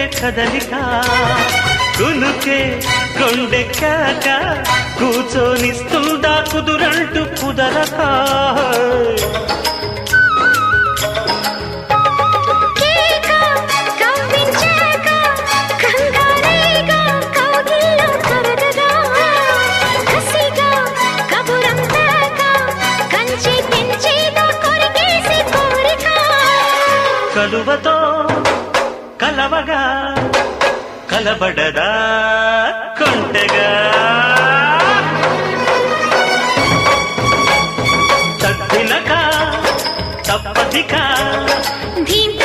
రేగే కదలిక కునుకే కొండెక్కాక కూర్చొనిస్తుందా కుదురంటూ కుదరక కలువతో కలవగా కలబడదా కొంటగా తప్పినక తప్పదిక ధీంత